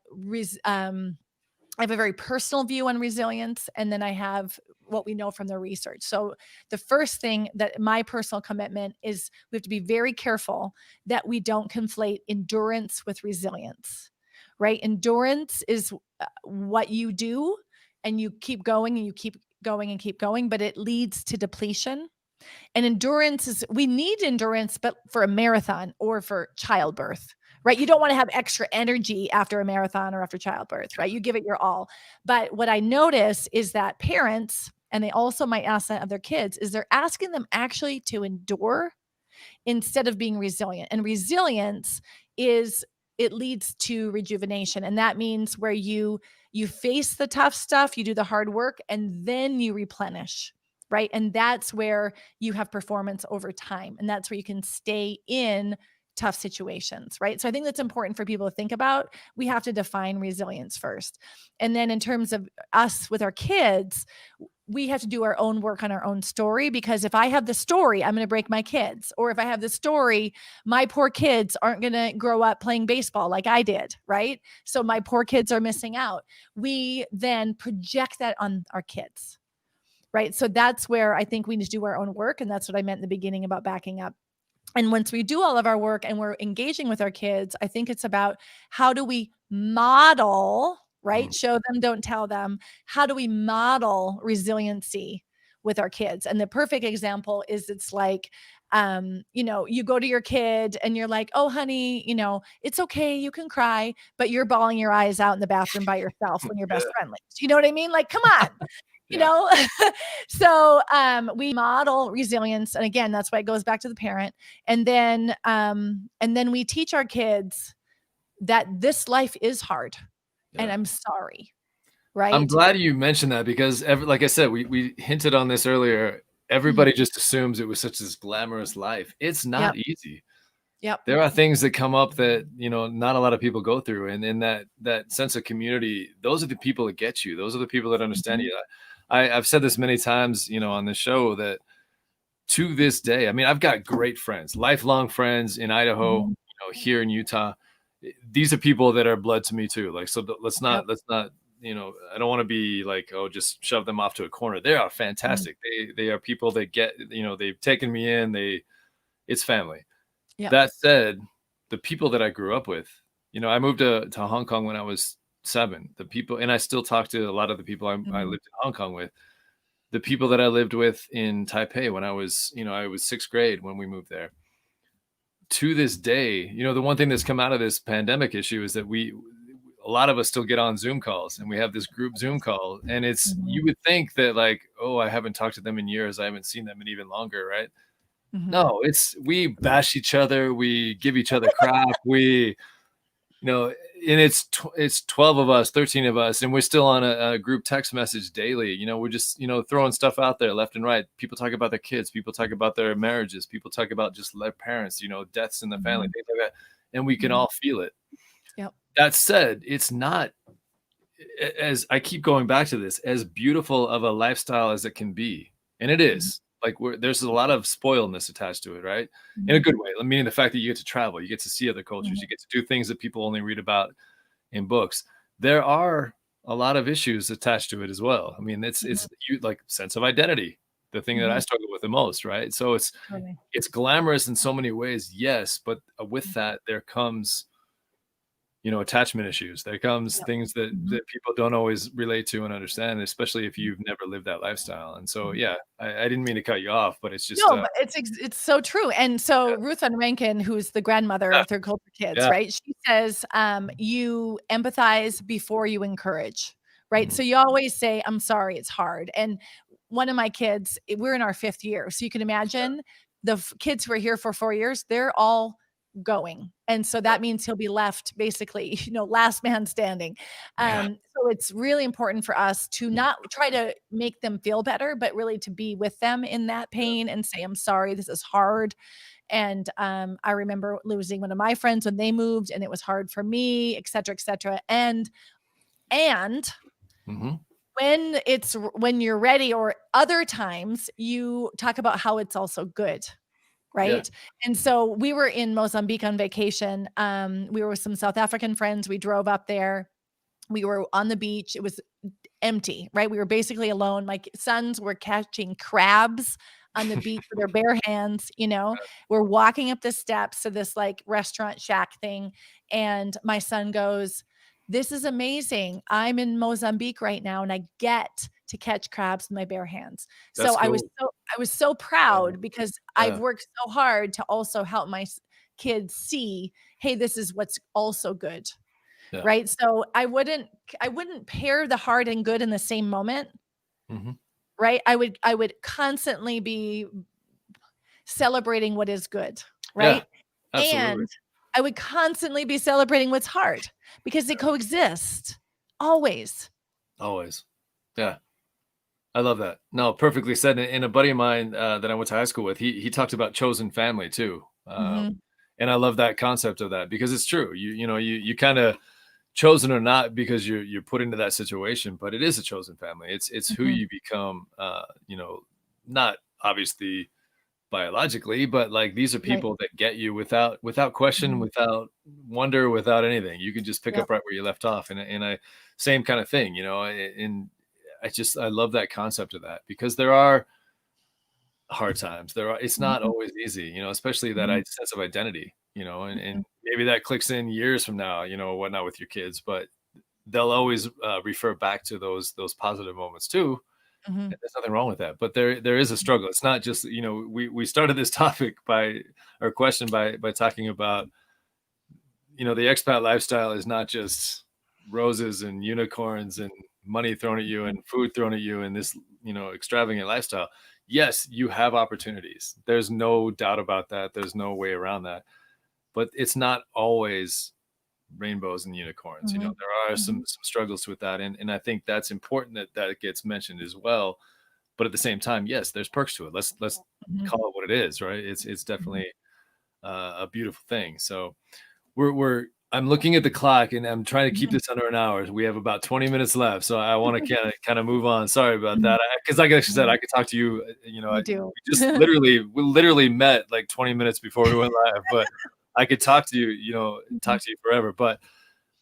I have a very personal view on resilience, and then I have what we know from the research. So, the first thing that my personal commitment is, we have to be very careful that we don't conflate endurance with resilience, right? Endurance is what you do and you keep going and you keep going and keep going, but it leads to depletion. And endurance is, we need endurance, but for a marathon or for childbirth, right? You don't want to have extra energy after a marathon or after childbirth, right? You give it your all. But what I notice is that parents, and they also might ask that of their kids, is they're asking them actually to endure instead of being resilient. And resilience is, it leads to rejuvenation, and that means where you face the tough stuff, you do the hard work, and then you replenish, right? And that's where you have performance over time, and that's where you can stay in tough situations, right? So I think that's important for people to think about. We have to define resilience first. And then in terms of us with our kids, we have to do our own work on our own story, because if I have the story, I'm going to break my kids. Or if I have the story, my poor kids aren't going to grow up playing baseball like I did, right? So my poor kids are missing out. We then project that on our kids, right? So that's where I think we need to do our own work. And that's what I meant in the beginning about backing up. And once we do all of our work and we're engaging with our kids, I think it's about, how do we model, right? Mm. Show them, don't tell them. How do we model resiliency with our kids? And the perfect example is, it's like You go to your kid and you're like, oh, honey, it's okay. You can cry, but you're bawling your eyes out in the bathroom by yourself when your best friend leaves. You know what I mean? Like, come on. Yeah. So we model resilience, and again, that's why it goes back to the parent. And then we teach our kids that this life is hard, and I'm sorry, right? I'm glad you mentioned that, because like I said, we hinted on this earlier. Everybody just assumes it was such this glamorous life. It's not easy. Yep. There are things that come up that, not a lot of people go through. And in that sense of community, those are the people that get you. Those are the people that understand you. I've said this many times, on the show, that to this day, I mean, I've got great friends, lifelong friends in Idaho, here in Utah. These are people that are blood to me too. Like, so let's not, I don't want to be like, oh, just shove them off to a corner. They are fantastic. They are people that get, they've taken me in, it's family. That said, the people that I grew up with, I moved to Hong Kong when I was 7. The people, and I still talk to a lot of the people I lived in Hong Kong with. The people that I lived with in Taipei when I was 6th grade when we moved there. To this day, the one thing that's come out of this pandemic issue is that a lot of us still get on Zoom calls, and we have this group Zoom call, and you would think that like, oh, I haven't talked to them in years. I haven't seen them in even longer. Right. No, we bash each other. We give each other crap. And it's 12 of us, 13 of us, and we're still on a group text message daily. We're just, throwing stuff out there left and right. People talk about their kids. People talk about their marriages. People talk about just their parents, deaths in the family, things like that. And we can all feel it. Yep. That said, it's not, as I keep going back to this, as beautiful of a lifestyle as it can be. And it is. Like, there's a lot of spoiledness attached to it, right? In a good way. Meaning the fact that you get to travel, you get to see other cultures, you get to do things that people only read about in books. There are a lot of issues attached to it as well. I mean, it's like sense of identity, the thing that I struggle with the most, right? So it's glamorous in so many ways, yes, but with that there comes attachment issues. There comes things that people don't always relate to and understand, especially if you've never lived that lifestyle. And so, I didn't mean to cut you off, but it's just but it's so true. And so Ruth Ann Rankin, who's the grandmother of Third Culture Kids, right? She says, you empathize before you encourage, right? So you always say, I'm sorry, it's hard. And one of my kids, we're in our 5th year. So you can imagine the kids who are here for 4 years, they're all going. And so that means he'll be left basically, last man standing. So it's really important for us to not try to make them feel better, but really to be with them in that pain and say, I'm sorry, this is hard. And I remember losing one of my friends when they moved, and it was hard for me, et cetera, et cetera. And when you're ready, or other times, you talk about how it's also good. Right. And so we were in Mozambique on vacation. We were with some South African friends. We drove up there. We were on the beach. It was empty, right? We were basically alone. My sons were catching crabs on the beach with their bare hands. We're walking up the steps to this like restaurant shack thing. And my son goes, this is amazing. I'm in Mozambique right now, and I get to catch crabs with my bare hands. That's so cool. I was so proud, because I've worked so hard to also help my kids see, hey, this is what's also good. Right. So I wouldn't pair the hard and good in the same moment. Right. I would constantly be celebrating what is good. Right. And I would constantly be celebrating what's hard, because they coexist always. Yeah. I love that. No, perfectly said. And a buddy of mine that I went to high school with, he talked about chosen family too. And I love that concept of that, because it's true. You kind of chosen or not because you're put into that situation, but it is a chosen family. It's who you become, not obviously biologically, but like, these are people that get you without question, without wonder, without anything. You can just pick up right where you left off. And I same kind of thing, and I love that concept of that, because there are hard times. It's not always easy, especially that sense of identity, and maybe that clicks in years from now, whatnot with your kids, but they'll always refer back to those positive moments too. Mhm. And there's nothing wrong with that, but there is a struggle. It's not just, we started this topic or question by talking about, the expat lifestyle is not just roses and unicorns and money thrown at you and food thrown at you and this, extravagant lifestyle. Yes, you have opportunities. There's no doubt about that. There's no way around that. But it's not always rainbows and unicorns. Mhm. There are some Mhm. struggles with that. And I think that's important that it gets mentioned as well. But at the same time, yes, there's perks to it. Let's Mhm. call it what it is, right? It's Mhm. definitely a beautiful thing. So I'm looking at the clock and I'm trying to keep Mhm. this under an hour. We have about 20 minutes left, so I want to kind of move on. Sorry about Mhm. that, because like I said, Mhm. I could talk to you. You do. We just we literally met like 20 minutes before we went live, but I could talk to you, Mhm. talk to you forever. But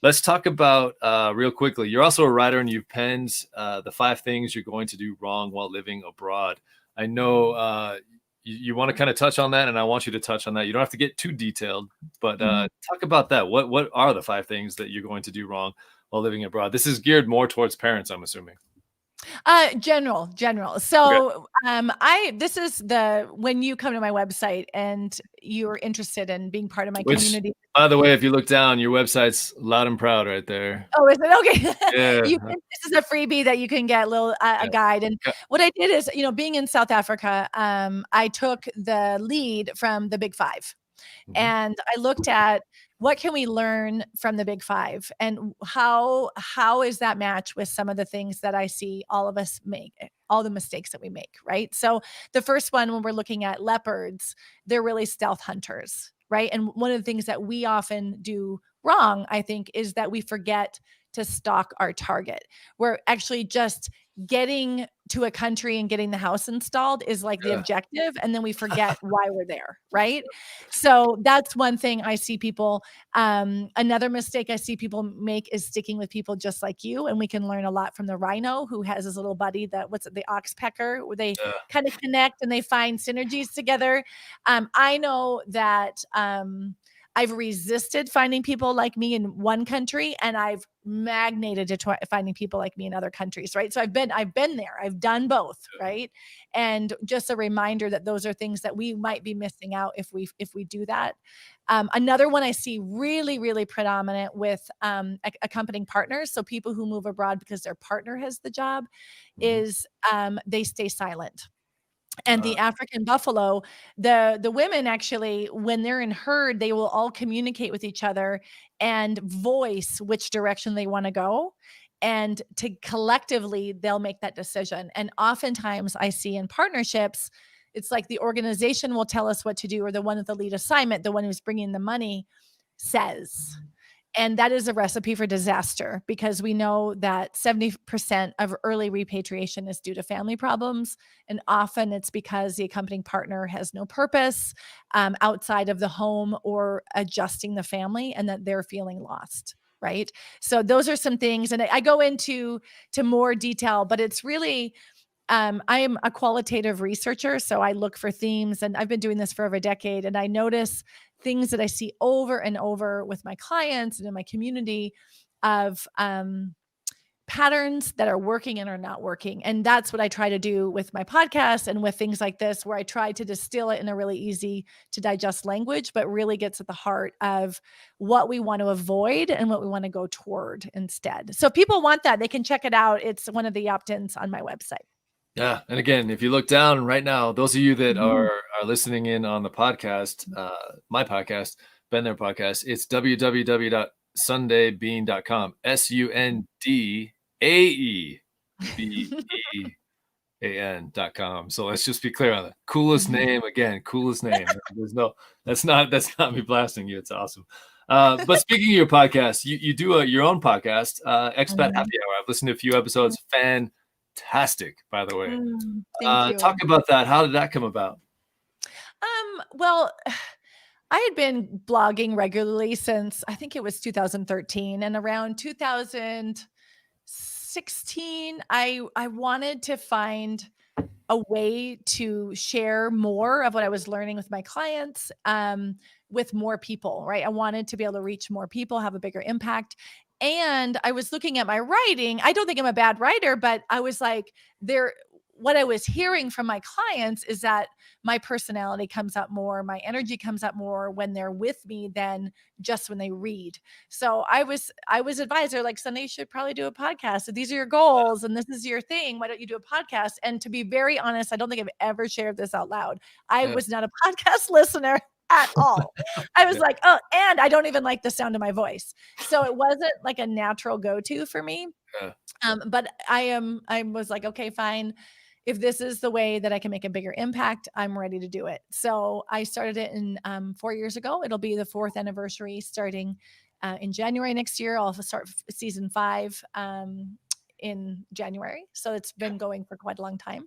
let's talk about real quickly. You're also a writer, and you've penned the 5 things you're going to do wrong while living abroad. I know you want to kind of touch on that, and I want you to touch on that. You don't have to get too detailed, but Mhm. talk about that. What are the 5 things that you're going to do wrong while living abroad? This is geared more towards parents, I'm assuming. General. Okay. So, this is when you come to my website and you're interested in being part of my Which, community. by the way, if you look down, your website's loud and proud right there. Oh, is it? Okay. Yeah. This is a freebie that you can get, a Yeah. guide. And what I did is, being in South Africa, I took the lead from the Big Five. Mhm. And I looked at what can we learn from the Big Five and how is that match with some of the things that I see all of us make, all the mistakes that we make, right? So the first one, when we're looking at leopards, they're really stealth hunters, right? And one of the things that we often do wrong, I think, is that we forget to stalk our target. We're actually just getting to a country and getting the house installed is like the Yeah. objective, and then we forget why we're there, right? So that's one thing I see people. Another mistake I see people make is sticking with people just like you, and we can learn a lot from the rhino who has his little buddy the oxpecker, where they Yeah. kind of connect and they find synergies together. I know that I've resisted finding people like me in one country, and I've magnated to finding people like me in other countries, right? So I've been there. I've done both, right? And just a reminder that those are things that we might be missing out if we do that. Another one I see really, really predominant with accompanying partners, so people who move abroad because their partner has the job, Mhm. is they stay silent. And Uh, the African buffalo, the women actually, when they're in herd, they will all communicate with each other and voice which direction they want to go. And to collectively, they'll make that decision. And oftentimes I see in partnerships, it's like the organization will tell us what to do, or the one with the lead assignment, the one who's bringing the money, says. And that is a recipe for disaster, because we know that 70% of early repatriation is due to family problems. And often it's because the accompanying partner has no purpose outside of the home or adjusting the family, and that they're feeling lost. Right. So those are some things. And I go into more detail, but it's really, I am a qualitative researcher, so I look for themes, and I've been doing this for over a decade. And I notice things that I see over and over with my clients and in my community of patterns that are working and are not working. And that's what I try to do with my podcast and with things like this, where I try to distill it in a really easy to digest language, but really gets at the heart of what we want to avoid and what we want to go toward instead. So if people want that, they can check it out. It's one of the opt-ins on my website. Yeah, and again, if you look down right now, those of you that Mhm. are listening in on the podcast, my podcast, BenThere podcast, it's www.sundaebean.com, SUNDAEBEAN.com. So let's just be clear on that. Coolest Mhm. name again, coolest name. That's not me blasting you. It's awesome. But speaking of your podcast, you do your own podcast, Expat Mhm. Happy Hour. I've listened to a few episodes. Fantastic, by the way. Thank Talk you. about that. How did that come about? Well, I had been blogging regularly since I think it was 2013, and around 2016, I wanted to find a way to share more of what I was learning with my clients, with more people, right? I wanted to be able to reach more people, have a bigger impact. And I was looking at my writing. I don't think I'm a bad writer, but I was like, there. what I was hearing from my clients is that my personality comes up more, my energy comes up more when they're with me than just when they read. So I was advised, they're like, Sunday, you should probably do a podcast. So these are your goals and this is your thing. Why don't you do a podcast? And to be very honest, I don't think I've ever shared this out loud. I was not a podcast listener at all. I was like, oh, and I don't even like the sound of my voice. So it wasn't like a natural go-to for me. But I was like, okay, fine. If this is the way that I can make a bigger impact, I'm ready to do it. So I started it in 4 years ago. It'll be the 4th anniversary starting in January next year. I'll start season 5 in January. So it's been going for quite a long time.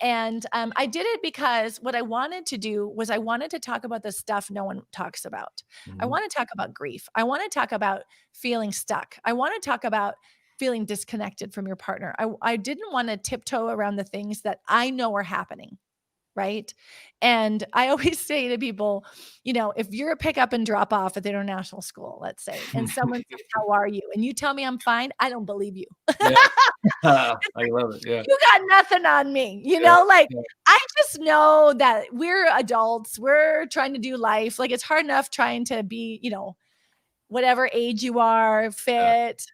And I did it because what I wanted to do was I wanted to talk about the stuff no one talks about. I want to talk about grief. I want to talk about feeling stuck. I want to talk about feeling disconnected from your partner. I didn't want to tiptoe around the things that I know are happening. Right. And I always say to people, if you're a pick up and drop off at the international school, let's say, and someone says, how are you? And you tell me I'm fine. I don't believe you. I love it. Yeah. You got nothing on me. I just know that we're adults. We're trying to do life. Like it's hard enough trying to be, whatever age you are, fit,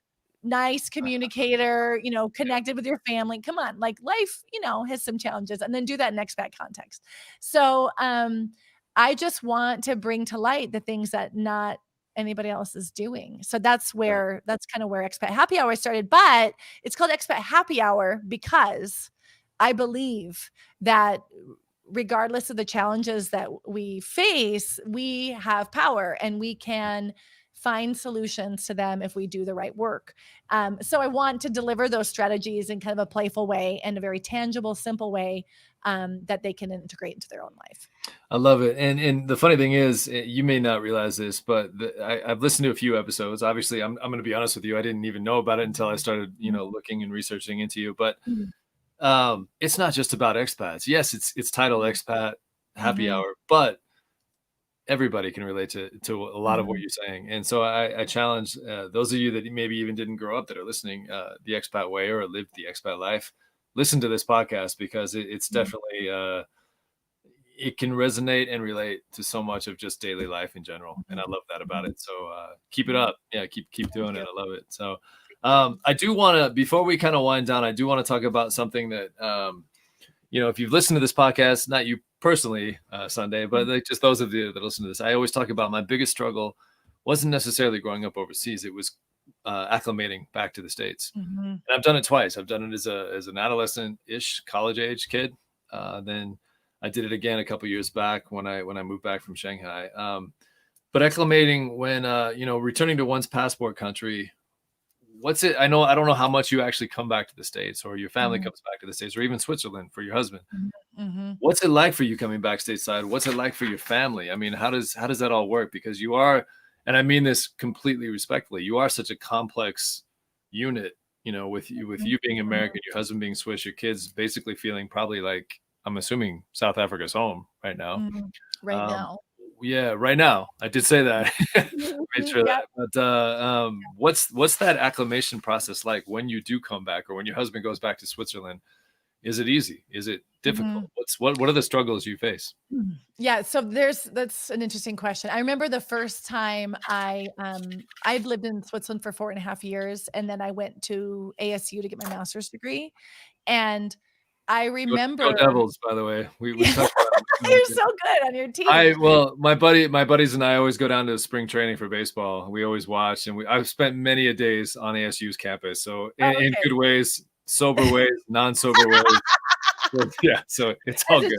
nice communicator, connected with your family. Come on, like life, has some challenges, and then do that in expat context. So I just want to bring to light the things that not anybody else is doing. So that's kind of where Expat Happy Hour started, but it's called Expat Happy Hour because I believe that regardless of the challenges that we face, we have power and we can find solutions to them if we do the right work. So I want to deliver those strategies in kind of a playful way and a very tangible, simple way that they can integrate into their own life. I love it. And the funny thing is, you may not realize this, but I've listened to a few episodes. Obviously, I'm going to be honest with you. I didn't even know about it until I started, looking and researching into you. But it's not just about expats. Yes, it's titled Expat Happy Hour, but everybody can relate to a lot of what you're saying. And so I challenge those of you that maybe even didn't grow up that are listening the expat way or lived the expat life, listen to this podcast because it's definitely, it can resonate and relate to so much of just daily life in general. And I love that about it. So keep it up. Yeah, keep doing it. I love it. So I do want to, before we kind of wind down, I do want to talk about something that, if you've listened to this podcast, not you personally, Sundae, but like just those of you that listen to this, I always talk about my biggest struggle wasn't necessarily growing up overseas. It was acclimating back to the States. And I've done it twice. I've done it as an adolescent-ish, college-age kid. Then I did it again a couple years back when I moved back from Shanghai. But acclimating when, returning to one's passport country, what's it? I don't know how much you actually come back to the States or your family comes back to the States or even Switzerland for your husband. What's it like for you coming back stateside? What's it like for your family? I mean, how does that all work? Because you are, and I mean this completely respectfully, you are such a complex unit, with you being American, your husband being Swiss, your kids basically feeling probably like, I'm assuming South Africa's home right now. Now. Yeah, right now. I did say that. Made sure that. But what's that acclimation process like when you do come back or when your husband goes back to Switzerland? Is it easy? Is it difficult? What are the struggles you face? Yeah, so that's an interesting question. I remember the first time I'd lived in Switzerland for 4.5 years, and then I went to ASU to get my master's degree, and I remember. Go Devils, by the way. We talked about You're so good on your team. My buddies and I always go down to spring training for baseball. We always watch, and I've spent many a days on ASU's campus. So in good ways, sober ways, non-sober ways. Yeah, so it's all good.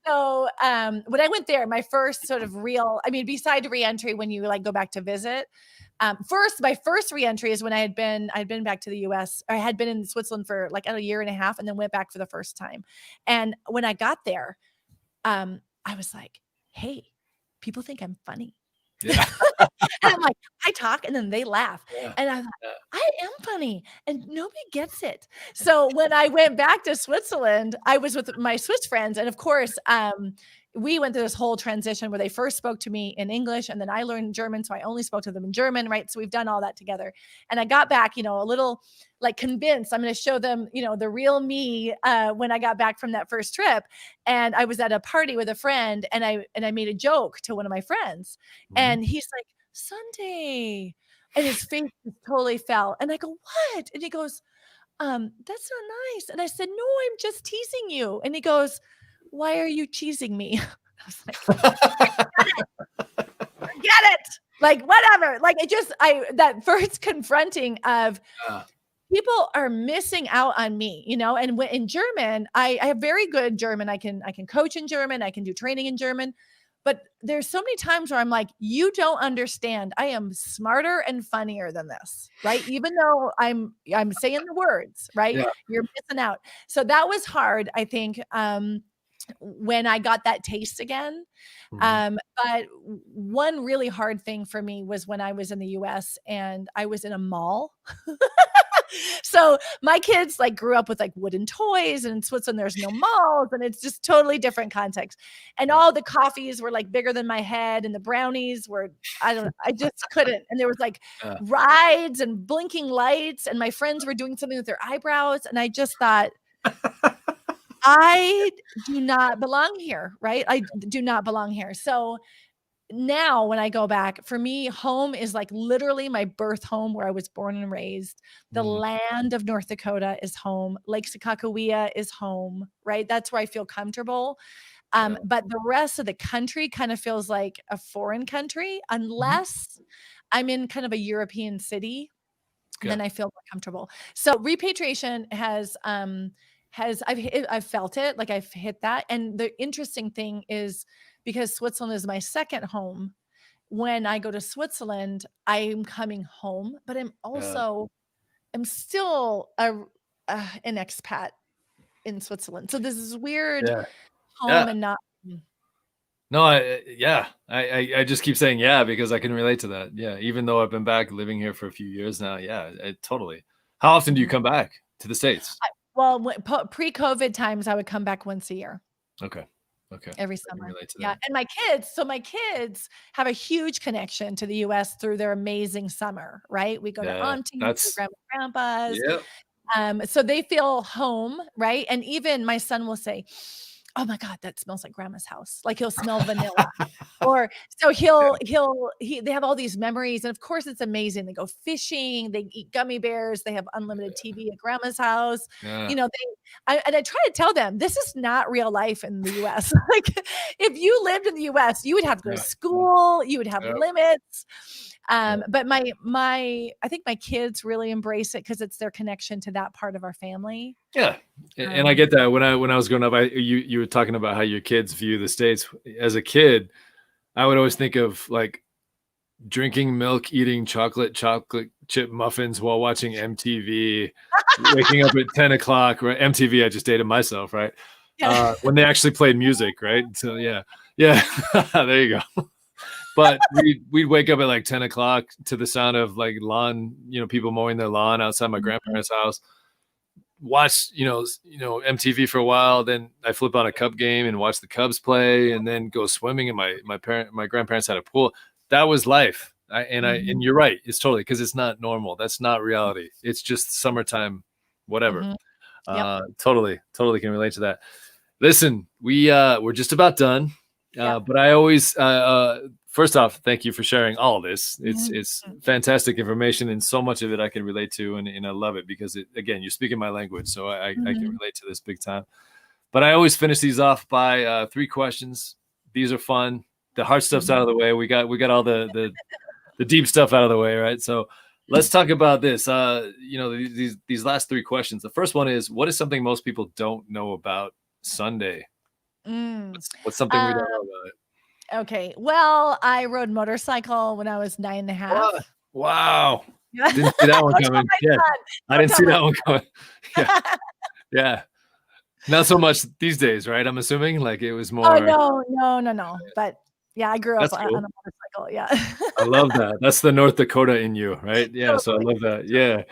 So when I went there, my first sort of beside reentry, when you like go back to visit, my first reentry is when I'd been back to the US, or I had been in Switzerland for like a year and a half and then went back for the first time. And when I got there, I was like, hey, people think I'm funny. Yeah. And I'm like, I talk and then they laugh. Yeah. And I thought, I am funny and nobody gets it. So when I went back to Switzerland, I was with my Swiss friends. And of course, we went through this whole transition where they first spoke to me in English, and then I learned German. So I only spoke to them in German, right? So we've done all that together. And I got back, a little like convinced I'm going to show them, the real me when I got back from that first trip. And I was at a party with a friend, and I made a joke to one of my friends, and he's like, Sundae. And his face totally fell. And I go, what? And he goes, that's not nice. And I said, no, I'm just teasing you. And he goes, why are you cheesing me? I was like, forget it. Like, whatever. Like, that first confronting of people are missing out on me, and in German, I have very good German. I can coach in German. I can do training in German. But there's so many times where I'm like, you don't understand. I am smarter and funnier than this, right? Even though I'm saying the words, right? Yeah. You're missing out. So that was hard, I think, when I got that taste again. But one really hard thing for me was when I was in the US and I was in a mall. So my kids like grew up with like wooden toys, and in Switzerland there's no malls, and it's just totally different context. And all the coffees were like bigger than my head, and the brownies were, I just couldn't. And there was like rides and blinking lights, and my friends were doing something with their eyebrows, and I just thought, I do not belong here, right? I do not belong here. So now when I go back, for me, home is like literally my birth home where I was born and raised. The land of North Dakota is home. Lake Sakakawea is home, right? That's where I feel comfortable. But the rest of the country kind of feels like a foreign country unless I'm in kind of a European city. Then I feel more comfortable. So repatriation has I've felt it, like I've hit that. And the interesting thing is, because Switzerland is my second home, when I go to Switzerland, I'm coming home, but I'm also, I'm still an expat in Switzerland. So this is weird home and not. No, I just keep saying because I can relate to that. Yeah, even though I've been back living here for a few years now. Yeah, totally. How often do you come back to the States? Well, pre-COVID times, I would come back once a year. Okay. Every summer. Yeah. And my kids have a huge connection to the US through their amazing summer, right? We go to aunties, to grandpas. Yep. So they feel home, right? And even my son will say, oh my God, that smells like grandma's house. Like he'll smell vanilla. Or so they have all these memories. And of course it's amazing. They go fishing, they eat gummy bears, they have unlimited TV at grandma's house. And I try to tell them, this is not real life in the US. Like if you lived in the US, you would have to go to school, you would have limits. But I think my kids really embrace it because it's their connection to that part of our family. Yeah. And I get that. When I was growing up, you were talking about how your kids view the States. As a kid, I would always think of like drinking milk, eating chocolate chip muffins while watching MTV, waking up at 10 o'clock, right? MTV, I just dated myself, right? When they actually played music, right? So yeah. There you go. But we'd wake up at like 10 o'clock to the sound of like lawn, people mowing their lawn outside my grandparents' house. Watch, MTV for a while. Then I flip on a Cub game and watch the Cubs play, and then go swimming. And my grandparents had a pool. That was life. And you're right. It's totally, because it's not normal. That's not reality. It's just summertime, whatever. Totally can relate to that. Listen, we're just about done. But I always, first off, thank you for sharing all of this. It's fantastic information, and so much of it I can relate to, and I love it because again, you're speaking my language, so I can relate to this big time. But I always finish these off by 3 questions. These are fun. The hard stuff's out of the way. We got all the deep stuff out of the way, right? So let's talk about this. These last 3 questions. The first one is, what is something most people don't know about Sundae? What's something we don't know about it? Okay. Well, I rode motorcycle when I was 9.5. Wow. Didn't see that one coming. I didn't see that one coming. Yeah. Not so much these days, right? I'm assuming like it was more. Oh, no. But yeah, I grew up on a motorcycle. Yeah. I love that. That's the North Dakota in you, right? Yeah. So I love that. Yeah.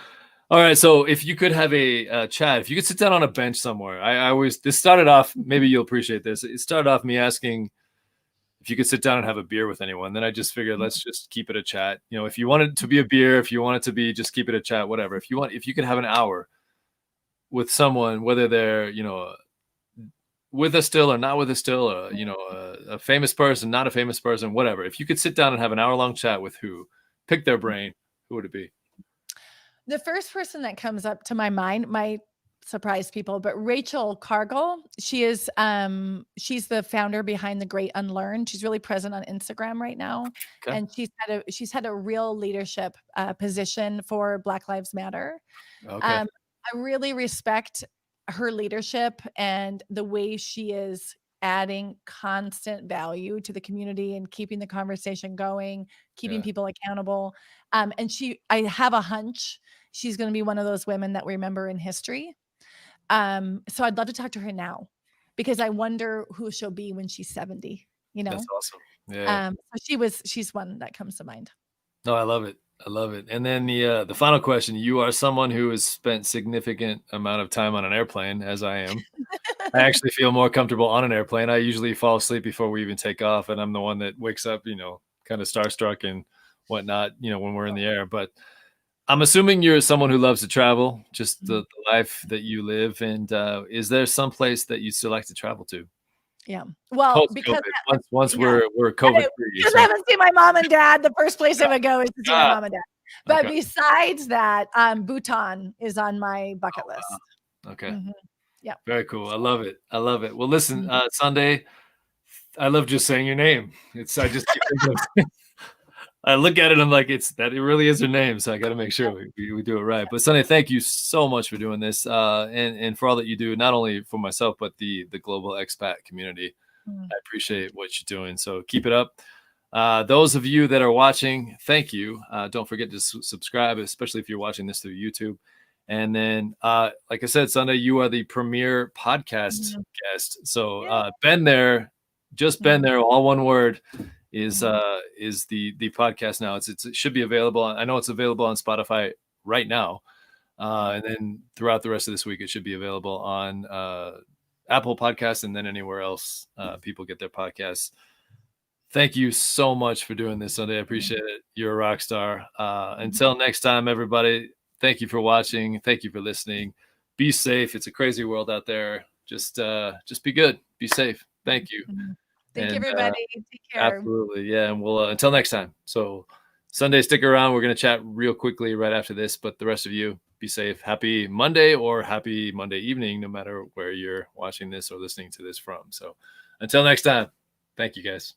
All right. So if you could have a chat, if you could sit down on a bench somewhere, I always, this started off, maybe you'll appreciate this. It started off me asking if you could sit down and have a beer with anyone. Then I just figured, let's just keep it a chat. You know, if you want it to be a beer, if you want it to be, just keep it a chat, whatever. If you could have an hour with someone, whether they're, with us still or not with us still, or, a famous person, not a famous person, whatever. If you could sit down and have an hour-long chat with who, pick their brain, who would it be? The first person that comes up to my mind might surprise people, but Rachel Cargill, she's the founder behind The Great Unlearned. She's really present on Instagram right now. Okay. And she's had a real leadership position for Black Lives Matter. Okay. I really respect her leadership and the way she is adding constant value to the community and keeping the conversation going, keeping people accountable. And I have a hunch she's going to be one of those women that we remember in history. So I'd love to talk to her now because I wonder who she'll be when she's 70, That's awesome. Yeah. She's one that comes to mind. No, I love it. I love it. And then the final question, you are someone who has spent significant amount of time on an airplane, as I am. I actually feel more comfortable on an airplane. I usually fall asleep before we even take off, and I'm the one that wakes up, kind of starstruck and whatnot, when we're in the air. But I'm assuming you're someone who loves to travel, just the life that you live. And is there some place that you still like to travel to? Yeah. Well, because once we're COVID free. Because I haven't seen my mom and dad. The first place I would go is to see my mom and dad. But besides that, Bhutan is on my bucket list. Okay. Mm-hmm. Yeah. Very cool. I love it. I love it. Well, listen, Sundae, I love just saying your name. I just keep thinking of I look at it and I'm like, it really is her name. So I got to make sure we do it right. But Sundae, thank you so much for doing this. And for all that you do, not only for myself, but the global expat community. I appreciate what you're doing. So keep it up. Those of you that are watching, thank you. Don't forget to subscribe, especially if you're watching this through YouTube. And then, like I said, Sundae, you are the premier podcast guest. So BenThere, just BenThere, all one word, is the podcast now. It should be available. I know it's available on Spotify right now, and then throughout the rest of this week, it should be available on Apple Podcasts and then anywhere else people get their podcasts. Thank you so much for doing this, Sundae. I appreciate it. You're a rock star. Until next time, everybody. Thank you for watching. Thank you for listening. Be safe. It's a crazy world out there. Just be good. Be safe. Thank you. Thank you, everybody. Take care. Absolutely. Yeah. And we'll, until next time. So Sundae, stick around. We're going to chat real quickly right after this, but the rest of you, be safe. Happy Monday or happy Monday evening, no matter where you're watching this or listening to this from. So until next time, thank you guys.